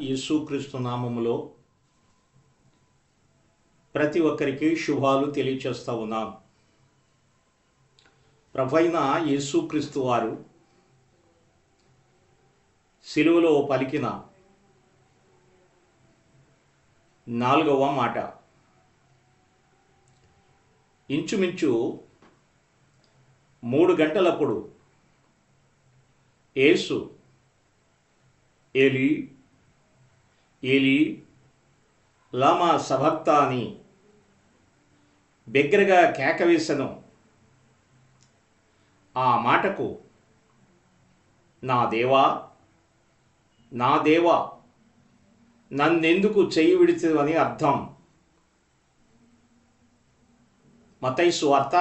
యేసుక్రీస్తు నామములో ప్రతి ఒక్కరికి శుభాలు తెలియచేస్తా ఉన్నాం. ప్రభువైన యేసుక్రీస్తు వారు సిలువలో పలికిన 4వ మాట ఇంచుమించు 3 గంటలప్పుడు యేసు ఏలీ ఏలీ లామా సబక్తాని బిగ్గరగా కేకవేసెను. ఆ మాటకు నా దేవా నా దేవా నన్నెందుకు చెయ్యి విడిచెదవని అర్థం. మత్తయి సువార్త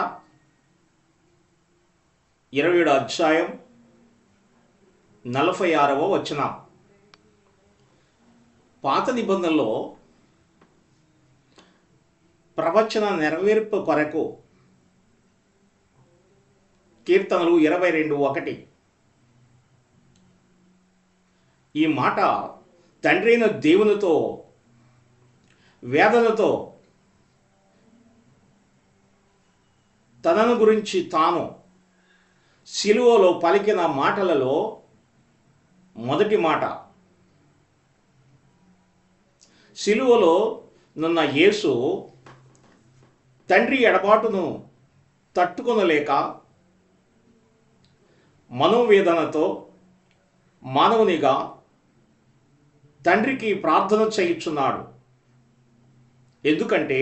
27వ అధ్యాయం 46వ వచనం. పాత నిబంధనలో ప్రవచన నెరవేర్పు కొరకు కీర్తనలు 22:1 ఈ మాట తండ్రి అయిన దేవునితో వేదనతో తనను గురించి తాను సిలువలో పలికిన మాటలలో మొదటి మాట. సిలువలో నున్న యేసు తండ్రి ఎడబాటును తట్టుకొనలేక మనోవేదనతో మానవునిగా తండ్రికి ప్రార్థన చేయుచున్నాడు. ఎందుకంటే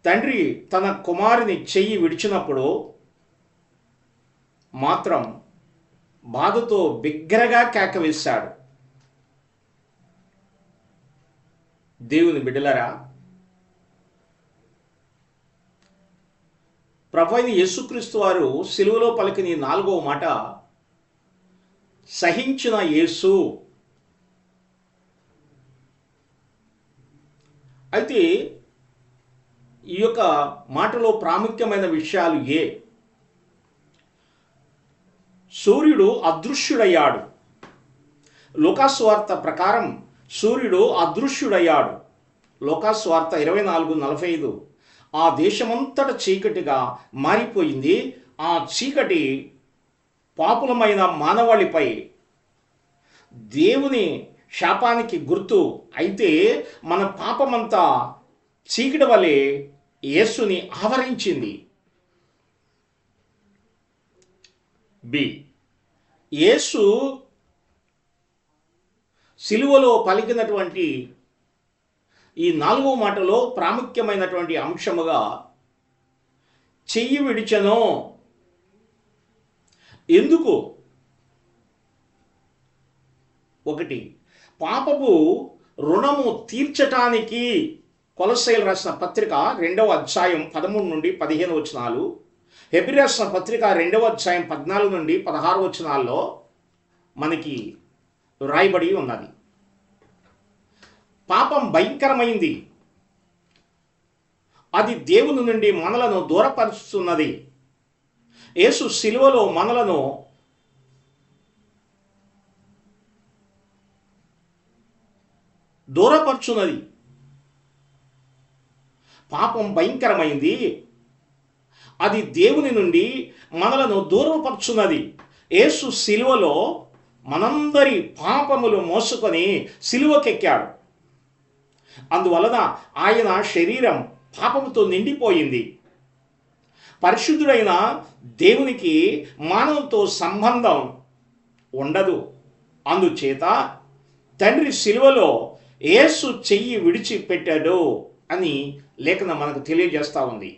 తండ్రి తన కుమారుని చెయ్యి విడిచినప్పుడు మాత్రం బాధతో బిగ్గరగా కేకవేశాడు. దేవుని బిడ్డలారా, ప్రభువైన యేసుక్రీస్తు వారు సిలువలో పలికిన 4వ మాట సహించిన యేసు. అయితే ఈ యొక్క మాటలో ప్రాముఖ్యమైన విషయాలు సూర్యుడు అదృశ్యుడయ్యాడు. లూకాసు వార్త ప్రకారం సూర్యుడు అదృశ్యుడయ్యాడు. లూకాసు వార్త 24:45 ఆ దేశమంతట చీకటిగా మారిపోయింది. ఆ చీకటి పాపులమైన మానవాళిపై దేవుని శాపానికి గుర్తు. అయితే మన పాపమంతా చీకటి వలె యేసుని ఆవరించింది. యేసు సిలువలో పలికినటువంటి ఈ 4వ మాటలో ప్రాముఖ్యమైనటువంటి అంశముగా చెయ్యి విడిచెను. ఎందుకు? 1 పాపపు రుణము తీర్చటానికి. కొలస్సీయులకు రాసిన పత్రిక 2వ అధ్యాయం 13 నుండి 15 వచనాలు, హెబ్రీ రాసిన పత్రిక 2వ అధ్యాయం 14 నుండి 16 వచనాల్లో మనకి రాయబడి ఉన్నది. పాపం భయంకరమైంది. అది దేవుని నుండి మనలను దూరపరుస్తున్నది. యేసు సిలువలో మనలను దూరపరుచున్నది. పాపం భయంకరమైంది. అది దేవుని నుండి మనలను దూరపరుచున్నది. యేసు సిలువలో మనందరి పాపములు మోసుకొని సిలువకెక్కాడు. అందువలన ఆయన శరీరం పాపముతో నిండిపోయింది. పరిశుద్ధుడైన దేవునికి మానవుతో సంబంధం ఉండదు. అందుచేత తండ్రి సిలువలో యేసు చెయ్యి విడిచిపెట్టాడు అని లేఖనం మనకు తెలియజేస్తూ ఉంది.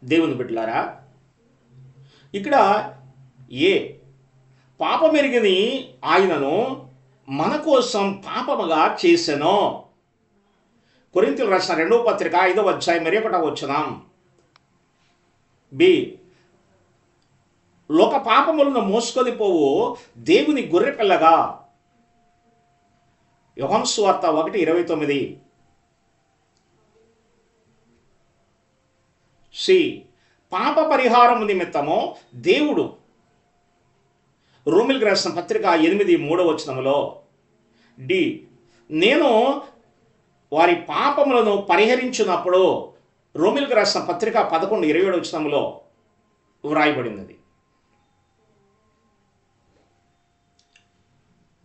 దేవుని బిడ్డలారా, ఇక్కడ పాపమెరిగని ఆయనను మన కోసం పాపముగా చేసెను. కొరింథీయులకు రాసిన 2వ పత్రిక 5వ అధ్యాయం 21వ వచనం. లోక పాపములను మోసుకొని పోవు దేవుని గొర్రెపిల్లగా. యోహాను సువార్త 1:29. పాప పరిహారము నిమిత్తము దేవుడు రోమిలకు రాసిన పత్రిక 8:3 వచనములో డి, నేను వారి పాపములను పరిహరించినప్పుడు, రోమిలకు రాసిన పత్రిక 11:27 వచనంలో వ్రాయబడినది.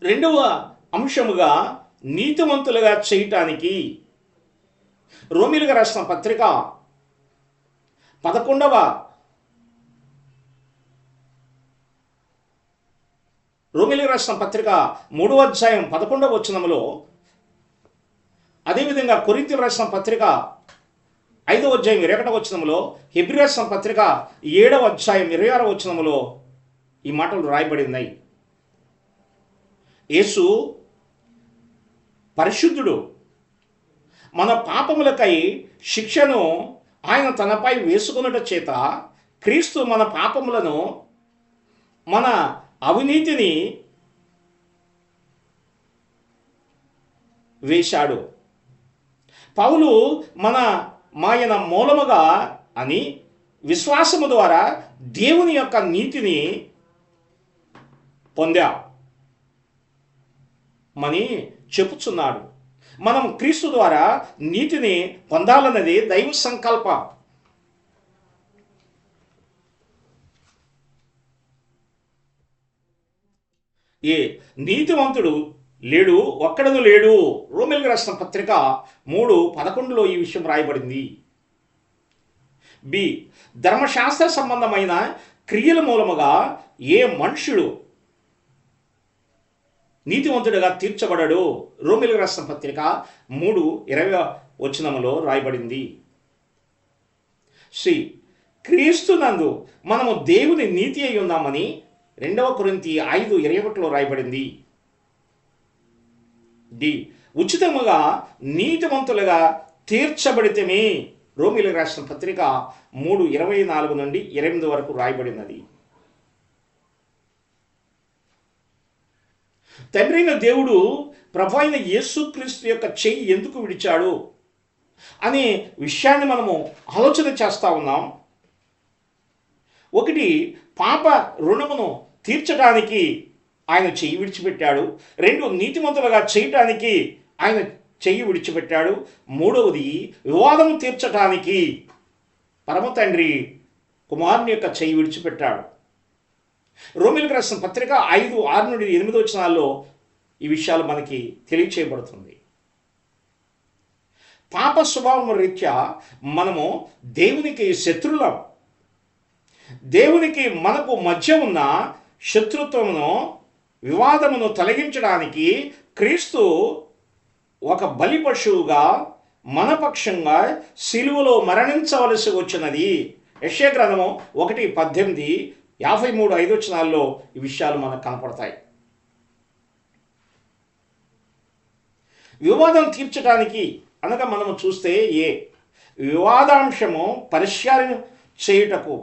రెండవ అంశముగా నీతిమంతులుగా చేయటానికి రోమిలకు రాసిన పత్రిక 11వ రోమిలకు రాసిన పత్రిక 3వ అధ్యాయం 11వ వచనములో, అదేవిధంగా కొరింథీయులకు రాసిన పత్రిక 5వ అధ్యాయం 21వ వచనములో, హెబ్రీ రాసిన పత్రిక 7వ అధ్యాయం 26వ వచనములో ఈ మాటలు రాయబడి ఉన్నాయి. యేసు పరిశుద్ధుడు. మన పాపములకై శిక్షను ఆయన తనపై వేసుకొనుట చేత క్రీస్తు మన పాపములను, మన అవినీతిని వేశాడు. పౌలు మాయన మూలముగా అని విశ్వాసము ద్వారా దేవుని యొక్క నీతిని పొందా మని చెప్పుచున్నాడు. మనం క్రీస్తు ద్వారా నీతిని పొందాలన్నది దైవ సంకల్పం. ఏ నీతివంతుడు లేడు, ఒక్కడను లేడు. రోమిలకు రాసిన పత్రిక 3:11లో ఈ విషయం రాయబడింది. బి, ధర్మశాస్త్ర సంబంధమైన క్రియల మూలముగా ఏ మనుష్యుడు నీతివంతుడిగా తీర్చబడడు. రోమిలకు రాసిన పత్రిక 3:20 వచనములో రాయబడింది. సి, క్రీస్తు నందు మనము దేవుని నీతి అయి ఉన్నామని 2 కొరింథీ 5:21లో రాయబడింది. డి, ఉచితముగా నీతివంతులుగా తీర్చబడితేమే. రోమిలకు రాసిన పత్రిక 3:24 నుండి 28 వరకు రాయబడినది. తండ్రి అయిన దేవుడు ప్రభు అయిన యేసుక్రీస్తు యొక్క చెయ్యి ఎందుకు విడిచాడు అనే విషయాన్ని మనము ఆలోచన చేస్తూ ఉన్నాం. ఒకటి, పాప రుణమును తీర్చడానికి ఆయన చెయ్యి విడిచిపెట్టాడు. 2, నీతిమంతులుగా చేయటానికి ఆయన చెయ్యి విడిచిపెట్టాడు. 3వది, వివాదం తీర్చటానికి పరమ తండ్రి కుమారుని యొక్క చెయ్యి విడిచిపెట్టాడు. రోమిలకు రాసిన పత్రిక 5:6 నుండి 8 వచనాల్లో ఈ విషయాలు మనకి తెలియచేయబడుతుంది. పాప స్వభావం రీత్యా మనము దేవునికి శత్రులం. దేవునికి మనకు మధ్య ఉన్న శత్రుత్వమును, వివాదమును తొలగించడానికి క్రీస్తు ఒక బలి పశువుగా మన పక్షంగా సిలువలో మరణించవలసి వచ్చినది. యెషయా గ్రంథము 1:18, 53:5 వచనాల్లో ఈ విషయాలు మనకు కనపడతాయి. వివాదం తీర్చడానికి అనగా మనము చూస్తే వివాదాంశము పరిష్కారం చేయుటకు,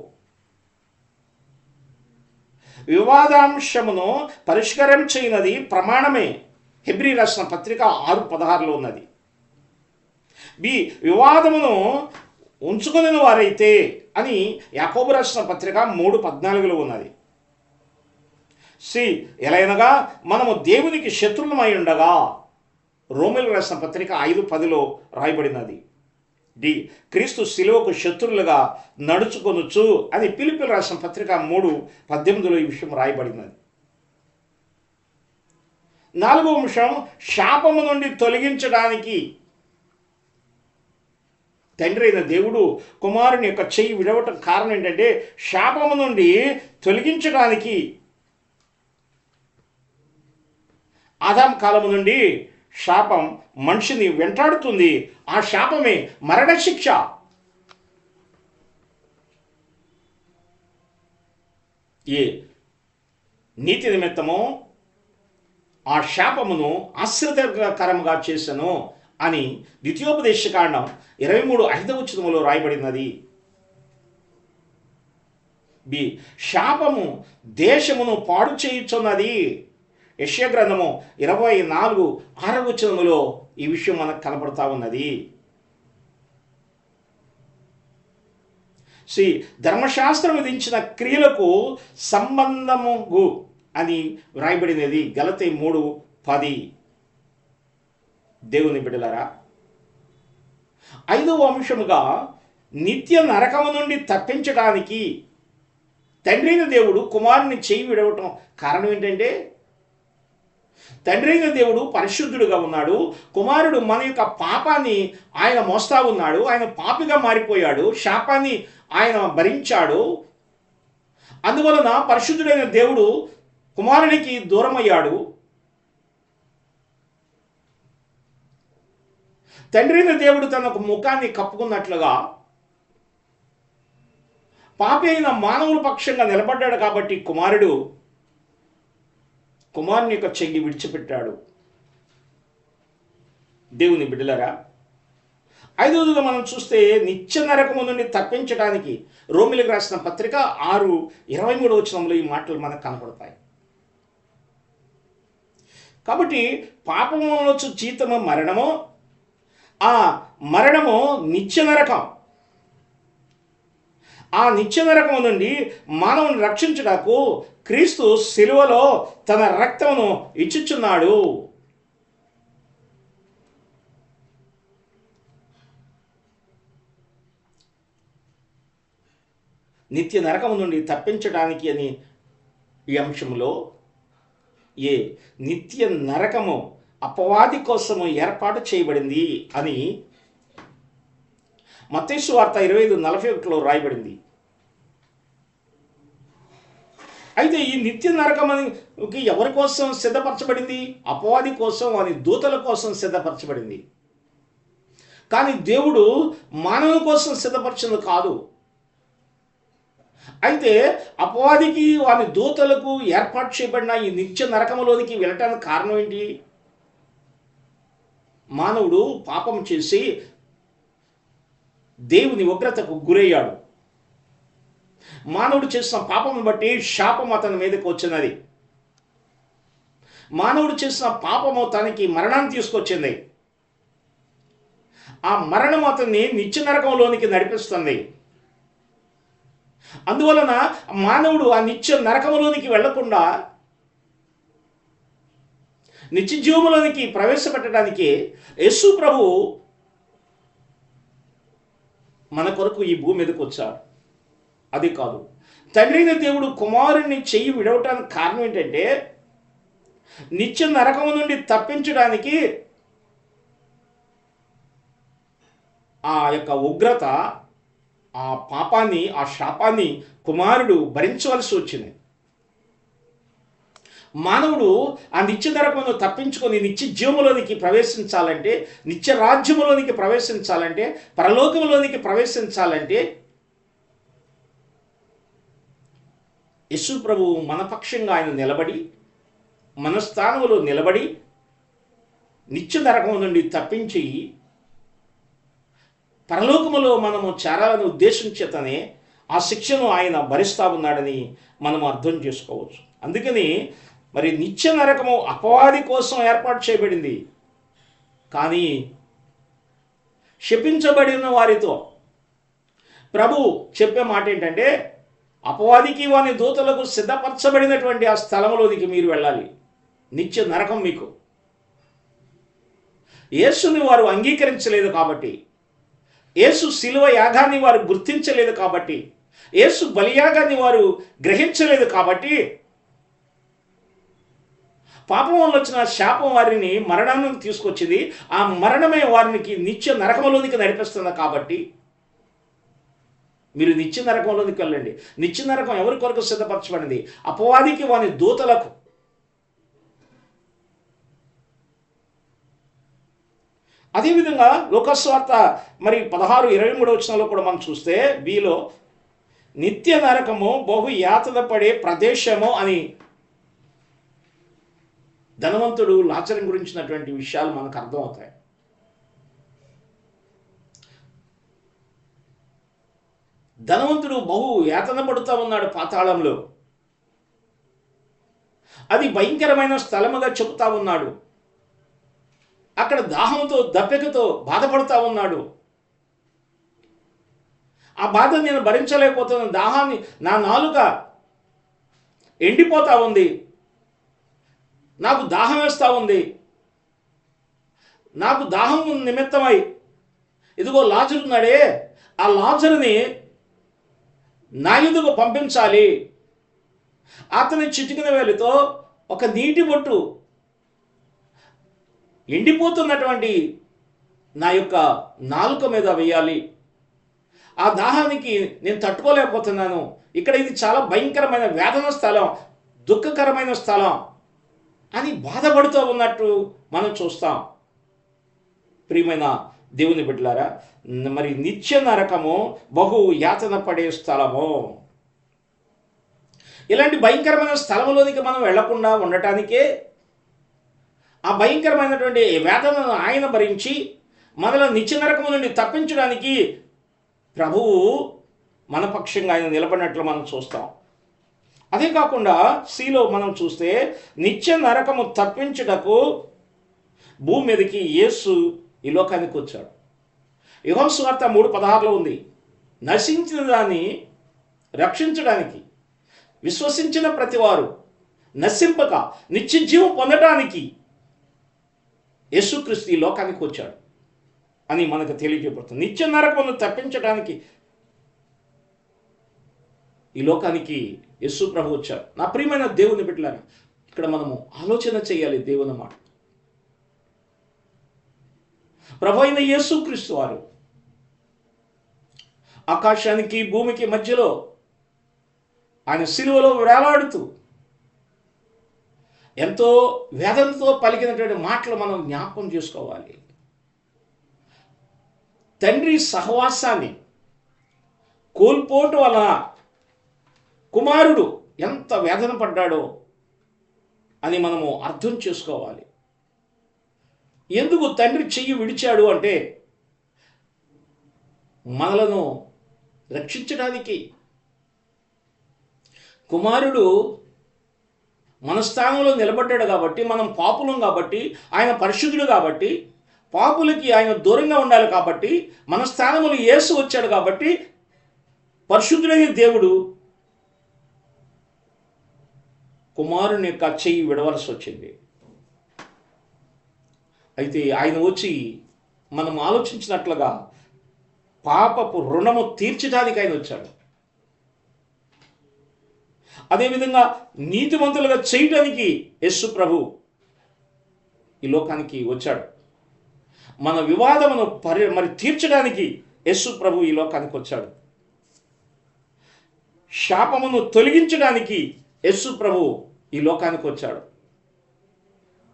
వివాదాంశమును పరిష్కారం చేయనది ప్రమాణమే. హెబ్రీ రాసిన పత్రిక 6:16లో ఉన్నది. బి, వివాదమును ఉంచుకుని వారైతే అని యాకోబు రాసిన పత్రిక 3:14లో ఉన్నది. సి, ఎలైనగా మనము దేవునికి శత్రులమై ఉండగా రోమిలకు రాసిన పత్రిక 5:10లో రాయబడినది. డి, క్రీస్తు శిలువకు శత్రులుగా నడుచుకొనుచు అని ఫిలిప్పీయులకు రాసిన పత్రిక 3:18లో ఈ విషయం రాయబడినది. 4వ అంశం, శాపము నుండి తొలగించడానికి తండ్రి అయిన దేవుడు కుమారుని యొక్క చెయ్యి విడవటం కారణం ఏంటంటే శాపము నుండి తొలగించడానికి. ఆదాము కాలము నుండి శాపం మనిషిని వెంటాడుతుంది. ఆ శాపమే మరణశిక్ష. నీతి నిమిత్తము ఆ శాపమును ఆశీర్వాదకరముగా చేసెను అని ద్వితీయోపదేశకాండం 23:5 వచనములో రాయబడినది. బి, శాపము దేశమును పాడు చేయుచున్నది. యెషయా గ్రంథము 24:6 వచనములో ఈ విషయం మనకు కనపడతా ఉన్నది. సి, ధర్మశాస్త్రం విధించిన క్రియలకు సంబంధము అని వ్రాయబడినది. గలతీ 3:10. దేవుని బిడ్డలారా, ఐదవ అంశముగా నిత్య నరకము నుండి తప్పించడానికి తండ్రి అయిన దేవుడు కుమారుని చేయి విడవటం కారణం ఏంటంటే, తండ్రి అయిన దేవుడు పరిశుద్ధుడుగా ఉన్నాడు. కుమారుడు మన యొక్క పాపాన్ని ఆయన మోస్తా ఉన్నాడు. ఆయన పాపిగా మారిపోయాడు. శాపాన్ని ఆయన భరించాడు. అందువలన పరిశుద్ధుడైన దేవుడు కుమారునికి దూరమయ్యాడు. తండ్రి అయిన దేవుడు తన ముఖాన్ని కప్పుకున్నట్లుగా పాపి అయిన మానవుల పక్షంగా నిలబడ్డాడు. కాబట్టి కుమారుని యొక్క చెయ్యి విడిచిపెట్టాడు. దేవుని బిడ్డలారా, ఐదవదిగా మనం చూస్తే నిత్య నరకము నుండి తప్పించడానికి రోమిలకు రాసిన పత్రిక 6:23 ఈ మాటలు మనకు కనపడతాయి. కాబట్టి పాపములో జీతము మరణము, ఆ మరణము నిత్య నరకం. ఆ నిత్య నరకము నుండి మానవుని రక్షించుటకు క్రీస్తు శిలువలో తన రక్తమును ఇచ్చుచున్నాడు. నిత్య నరకము నుండి తప్పించడానికి అని ఈ అంశంలో నిత్య నరకము అపవాది కోసము ఏర్పాటు చేయబడింది అని మత్తయి సువార్త 25:41 రాయబడింది. అయితే ఈ నిత్య నరకముకి ఎవరి కోసం సిద్ధపరచబడింది? అపవాది కోసం, వాని దూతల కోసం సిద్ధపరచబడింది. కానీ దేవుడు మానవుల కోసం సిద్ధపరిచింది కాదు. అయితే అపవాదికి, వాని దూతలకు ఏర్పాటు చేయబడిన ఈ నిత్య నరకములోనికి వెళ్ళటానికి కారణం ఏంటి? మానవుడు పాపం చేసి దేవుని ఉగ్రతకు గురయ్యాడు. మానవుడు చేసిన పాపం బట్టి శాపం అతని మీదకి వచ్చినది. మానవుడు చేసిన పాపము తనకి మరణాన్ని తీసుకొచ్చింది. ఆ మరణం అతన్ని నిత్య నరకంలోనికి నడిపిస్తుంది. అందువలన మానవుడు ఆ నిత్య నరకంలోనికి వెళ్లకుండా నిత్య జీవములోనికి ప్రవేశపెట్టడానికి యేసు ప్రభువు మన కొరకు ఈ భూమి మీదకి వచ్చాడు. అది కాదు, తండ్రి అయిన దేవుడు కుమారుణ్ణి చెయ్యి విడవటానికి కారణం ఏంటంటే, నిత్య నరకము నుండి తప్పించడానికి ఆ యొక్క ఉగ్రత, ఆ పాపాన్ని, ఆ శాపాన్ని కుమారుడు భరించవలసి వచ్చింది. మానవుడు ఆ నిత్య నరకమును తప్పించుకొని నిత్య జీవములోనికి ప్రవేశించాలంటే, నిత్య రాజ్యములోనికి ప్రవేశించాలంటే, పరలోకములోనికి ప్రవేశించాలంటే యేసు ప్రభువు మన పక్షంగా ఆయన నిలబడి, మన స్థానంలో నిలబడి నిత్య నరకము నుండి తప్పించి పరలోకములో మనము చేరాలని ఉద్దేశం చేతనే ఆ శిక్షను ఆయన భరిస్తా ఉన్నాడని మనం అర్థం చేసుకోవచ్చు. అందుకని మరి నిత్య నరకము అపవాది కోసం ఏర్పాటు చేయబడింది. కానీ శపించబడిన వారితో ప్రభు చెప్పే మాట ఏంటంటే, అపవాదికి వాని దూతలకు సిద్ధపరచబడినటువంటి ఆ స్థలంలోనికి మీరు వెళ్ళాలి. నిత్య నరకం మీకు. యేసుని వారు అంగీకరించలేదు కాబట్టి, యేసు శిలువ యాగాన్ని వారు గుర్తించలేదు కాబట్టి, యేసు బలియాగాన్ని వారు గ్రహించలేదు కాబట్టి, పాపం వల్ల వచ్చిన శాపం వారిని మరణానికి తీసుకొచ్చింది. ఆ మరణమే వారికి నిత్య నరకంలోనికి నడిపిస్తుంది. కాబట్టి మీరు నిత్య నరకంలోనికి వెళ్ళండి. నిత్య నరకం ఎవరి కొరకు సిద్ధపరచబడింది? అపవాదికి, వాని దూతలకు. అదేవిధంగా లోకస్వార్త 16:23 కూడా మనం చూస్తే, వీలో నిత్య నరకము బహు యాతన పడే ప్రదేశము అని ధనవంతుడు లాజరు గురించినటువంటి విషయాలు మనకు అర్థమవుతాయి. ధనవంతుడు బహు యాతన పడుతూ ఉన్నాడు పాతాళంలో. అది భయంకరమైన స్థలముగా చెబుతా ఉన్నాడు. అక్కడ దాహంతో, దప్పికతో బాధపడుతూ ఉన్నాడు. ఆ బాధ నేను భరించలేకపోతున్న దాహాన్ని, నా నాలుక ఎండిపోతా ఉంది, నాకు దాహం వేస్తూ ఉంది, నాకు దాహం నిమిత్తమై ఇదిగో లాజరు ఉన్నాడే, ఆ లాజరుని నా ఎదుగు పంపించాలి. అతని చిటికిన వేలితో ఒక నీటి బొట్టు ఎండిపోతున్నటువంటి నా యొక్క నాలుక మీద వేయాలి. ఆ దాహానికి నేను తట్టుకోలేకపోతున్నాను. ఇక్కడ ఇది చాలా భయంకరమైన వేదన స్థలం, దుఃఖకరమైన స్థలం అని బాధపడుతూ ఉన్నట్టు మనం చూస్తాం. ప్రియమైన దేవుని బిడ్డలారా, మరి నిత్య నరకము బహు యాతన పడే స్థలము. ఇలాంటి భయంకరమైన స్థలంలోనికి మనం వెళ్లకుండా ఉండటానికే ఆ భయంకరమైనటువంటి వేదనను ఆయన భరించి మనలో నిత్య నరకము నుండి తప్పించడానికి ప్రభువు మన పక్షంగా ఆయన నిలబడినట్లు మనం చూస్తాం. అదే కాకుండా సిలో మనం చూస్తే నిత్య నరకము తప్పించుటకు భూమి మీదకి యేసు ఈ లోకానికి వచ్చాడు. యోహాను సువార్త 3:16 ఉంది, నశించిన దాన్ని రక్షించడానికి, విశ్వసించిన ప్రతివారు నశింపక నిత్య జీవం పొందడానికి యేసుక్రీస్తు ఈ లోకానికి వచ్చాడు అని మనకు తెలియజేయబడుతుంది. నిత్య నరకమును తప్పించడానికి ఈ లోకానికి యేసు ప్రభు వచ్చారు. నా ప్రియమైన దేవుని బిడ్డలారా, ఇక్కడ మనము ఆలోచన చేయాలి దేవుని మాట. ప్రభు అయిన యేసుక్రీస్తు వారు ఆకాశానికి భూమికి మధ్యలో ఆయన సిలువలో వేలాడుతూ ఎంతో వేదనతో పలికినటువంటి మాటలు మనం జ్ఞాపకం చేసుకోవాలి. తండ్రి సహవాసాన్ని కోల్పోవటం వలన కుమారుడు ఎంత వేదన పడ్డాడో అని మనము అర్థం చేసుకోవాలి. ఎందుకు తండ్రి చెయ్యి విడిచాడు అంటే మనలను రక్షించడానికి. కుమారుడు మన స్థానంలో నిలబడ్డాడు కాబట్టి, మనం పాపులం కాబట్టి, ఆయన పరిశుద్ధుడు కాబట్టి, పాపులకి ఆయన దూరంగా ఉండాలి కాబట్టి, మన స్థానంలో యేసు వచ్చాడు కాబట్టి, పరిశుద్ధుడైన దేవుడు కుమారుని యొక్క చెయ్యి విడవలసి వచ్చింది. అయితే ఆయన వచ్చి మనం ఆలోచించినట్లుగా పాపపు రుణము తీర్చడానికి ఆయన వచ్చాడు. అదేవిధంగా నీతిమంతులుగా చేయడానికి యేసు ప్రభు ఈ లోకానికి వచ్చాడు. మన వివాదమును మరి తీర్చడానికి యేసు ప్రభు ఈ లోకానికి వచ్చాడు. శాపమును తొలగించడానికి యేసు ప్రభు ఈ లోకానికి వచ్చాడు.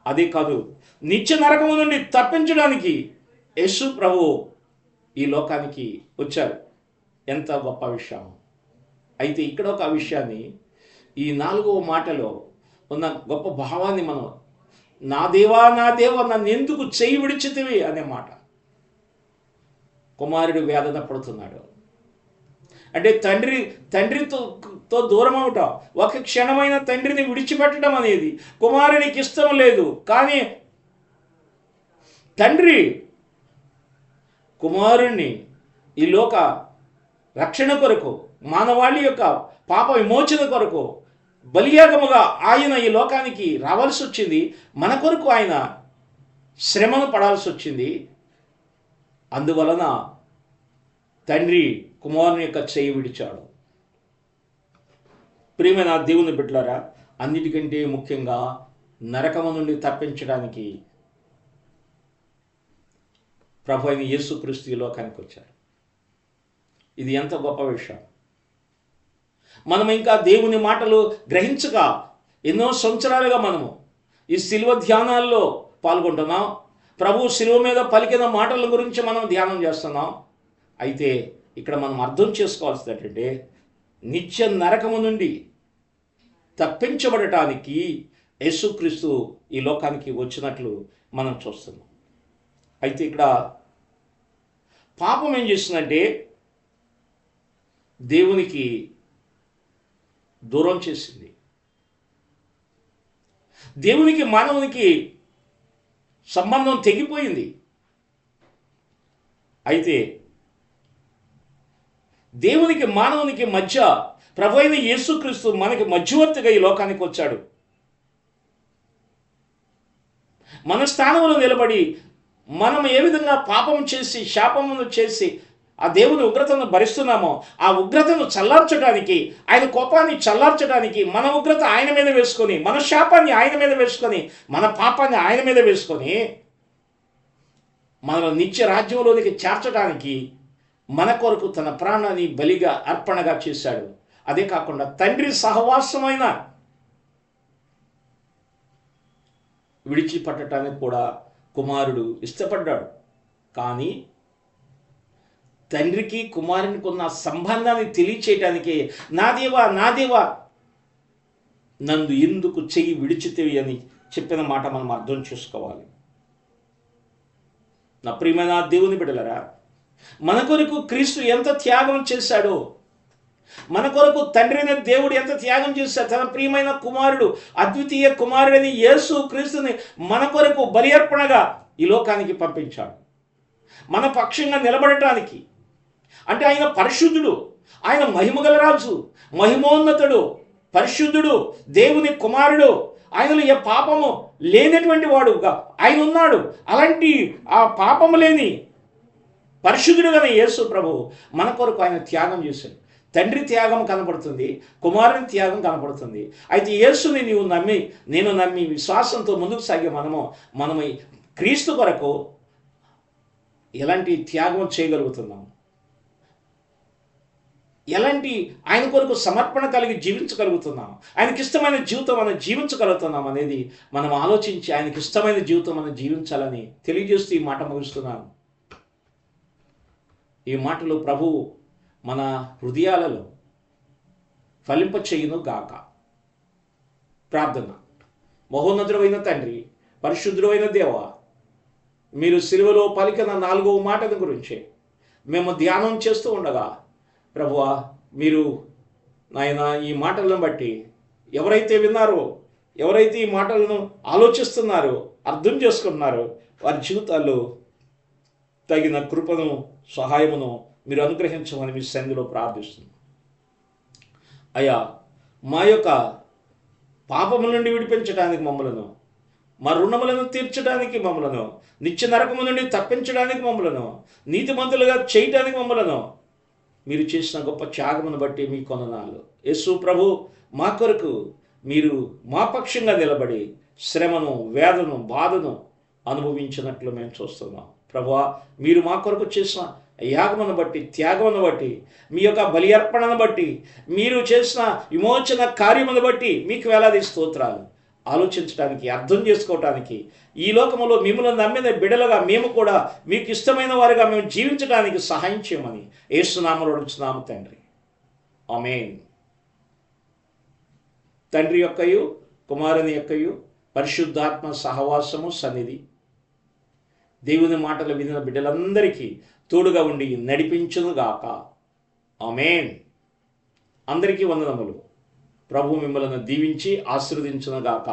అదే కాదు, నిత్య నరకము నుండి తప్పించడానికి యేసు ప్రభు ఈ లోకానికి వచ్చారు. ఎంత గొప్ప విషయం. అయితే ఇక్కడ ఒక విషయాన్ని, ఈ 4వ మాటలో ఉన్న గొప్ప భావాన్ని మనం, నా దేవా నన్ను ఎందుకు చెయ్యి విడిచితివి అనే మాట. కుమారుడు వేదన పడుతున్నాడు అంటే తండ్రితో దూరం అవటం, ఒక క్షణమైన తండ్రిని విడిచిపెట్టడం అనేది కుమారునికి ఇష్టం లేదు. కానీ తండ్రి కుమారుణ్ణి ఈ లోక రక్షణ కొరకు, మానవాళి యొక్క పాప విమోచన కొరకు బలియాగముగా ఆయన ఈ లోకానికి రావాల్సి వచ్చింది. మన కొరకు ఆయన శ్రమను పడాల్సి వచ్చింది. అందువలన తండ్రి కుమారుని యొక్క చేయి విడిచాడు. ప్రియమైన దేవుని బిడ్డలారా, అన్నిటికంటే ముఖ్యంగా నరకము నుండి తప్పించడానికి ప్రభు అయిన యేసుక్రీస్తు ఈ లోకానికి వచ్చారు. ఇది ఎంత గొప్ప విషయం. మనం ఇంకా దేవుని మాటలు గ్రహించక ఎన్నో సంవత్సరాలుగా మనము ఈ శిలువ ధ్యానాల్లో పాల్గొంటున్నాం. ప్రభు శిలువ మీద పలికిన మాటల గురించి మనం ధ్యానం చేస్తున్నాం. అయితే ఇక్కడ మనం అర్థం చేసుకోవాల్సింది ఏంటంటే, నిత్య నరకము నుండి తప్పించబడటానికి యేసుక్రీస్తు ఈ లోకానికి వచ్చినట్లు మనం చూస్తున్నాం. అయితే ఇక్కడ పాపం ఏం చేస్తుందంటే దేవునికి దూరం చేసింది. దేవునికి మానవునికి సంబంధం తెగిపోయింది. అయితే దేవునికి మానవునికి మధ్య ప్రభు అయిన యేసుక్రీస్తు మనకి మధ్యవర్తిగా ఈ లోకానికి వచ్చాడు. మన స్థానంలో నిలబడి మనం ఏ విధంగా పాపం చేసి శాపమును చేసి ఆ దేవుని ఉగ్రతను భరిస్తున్నామో ఆ ఉగ్రతను చల్లార్చడానికి, ఆయన కోపాన్ని చల్లార్చడానికి మన ఉగ్రత ఆయన మీద వేసుకొని, మన శాపాన్ని ఆయన మీద వేసుకొని, మన పాపాన్ని ఆయన మీద వేసుకొని మన నిత్య రాజ్యంలోనికి చేర్చడానికి మన కొరకు తన ప్రాణాన్ని బలిగా అర్పణగా చేశాడు. అదే కాకుండా తండ్రి సహవాసమైన విడిచిపట్టడానికి కూడా కుమారుడు ఇష్టపడ్డాడు. కానీ తండ్రికి కుమారునికి ఉన్న సంబంధాన్ని తెలియచేయటానికి నా దేవా నన్ను ఎందుకు చెయ్యి విడిచితివి అని చెప్పిన మాట మనం అర్థం చేసుకోవాలి. నా ప్రియమైన దేవుని బిడ్డలారా, మన కొరకు క్రీస్తు ఎంత త్యాగం చేశాడో, మన కొరకు తండ్రి అయిన దేవుడు ఎంత త్యాగం చేశాడు. తన ప్రియమైన కుమారుడు, అద్వితీయ కుమారుడని యేసు క్రీస్తుని మన కొరకు బలి అర్పణగా ఈ లోకానికి పంపించాడు. మన పక్షంగా నిలబడటానికి. అంటే ఆయన పరిశుద్ధుడు, ఆయన మహిమగల రాజు, మహిమోన్నతుడు, పరిశుద్ధుడు, దేవుని కుమారుడు, ఆయనలో ఏ పాపము లేనటువంటి వాడుగా ఆయన ఉన్నాడు. అలాంటి ఆ పాపము లేని పరిశుద్ధుడుగానే యేసు ప్రభు మన కొరకు ఆయన త్యాగం చేశాడు. తండ్రి త్యాగం కనపడుతుంది, కుమారుని త్యాగం కనపడుతుంది. అయితే యేసుని నేను నమ్మి విశ్వాసంతో ముందుకు సాగే మనము క్రీస్తు కొరకు ఎలాంటి త్యాగం చేయగలుగుతున్నాం, ఎలాంటి ఆయన కొరకు సమర్పణ కలిగి జీవించగలుగుతున్నాం, ఆయనకి ఇష్టమైన జీవితం మనం జీవించగలుగుతున్నాం అనేది మనం ఆలోచించి ఆయనకి ఇష్టమైన జీవితం మనం జీవించాలని తెలియజేస్తూ ఈ మాట ముగిస్తున్నాను. ఈ మాటలు ప్రభువు మన హృదయాలలో ఫలింపచేయును గాక. ప్రార్థన. మహోన్నతుడైన తండ్రి, పరిశుద్ధుడైన దేవ, మీరు సిలువలో పలికిన 4వ మాటల గురించి మేము ధ్యానం చేస్తూ ఉండగా ప్రభువా, మీరు నాయన ఈ మాటలను బట్టి ఎవరైతే విన్నారో, ఎవరైతే ఈ మాటలను ఆలోచిస్తున్నారో, అర్థం చేసుకుంటున్నారో వారి జీవితాల్లో తగిన కృపను, సహాయమును మీరు అనుగ్రహించమని మీ సన్నిధిలో ప్రార్థిస్తున్నాం. అయ్యా, మా యొక్క పాపముల నుండి విడిపించడానికి మమ్మలను, మా రుణములను తీర్చడానికి మమ్మలను, నిత్య నరకము నుండి తప్పించడానికి మమ్మలను, నీతిమంతులుగా చేయడానికి మమ్మలను మీరు చేసిన గొప్ప త్యాగమును బట్టి మీ కొందనాలు. యేసు ప్రభు, మా కొరకు మీరు మా పక్షంగా నిలబడి శ్రమను, వేదను, బాధను అనుభవించినట్లు మేము చూస్తున్నాం. ప్రభువా, మీరు మా కొరకు చేసిన యాగమును బట్టి, త్యాగమును బట్టి, మీ యొక్క బలి అర్పణను బట్టి, మీరు చేసిన విమోచన కార్యమును బట్టి మీకు వేలాది స్తోత్రాలు. ఆలోచించడానికి, అర్థం చేసుకోవటానికి, ఈ లోకములో మిమ్మల్ని నమ్మిన బిడలుగా మేము కూడా మీకు ఇష్టమైన వారిగా మేము జీవించడానికి సహాయం చేయమని యేసు నామములో అడుగుచున్నాము తండ్రి. ఆమేన్. తండ్రి యొక్కయు కుమారుని యొక్కయు పరిశుద్ధాత్మ సహవాసము సన్నిధి దేవుని మాటలు వినిన బిడ్డలందరికీ తోడుగా ఉండి నడిపించునుగాక. ఆమేన్. అందరికీ వందనములు. ప్రభు మిమ్మల్ని దీవించి ఆశీర్వదించునుగాక.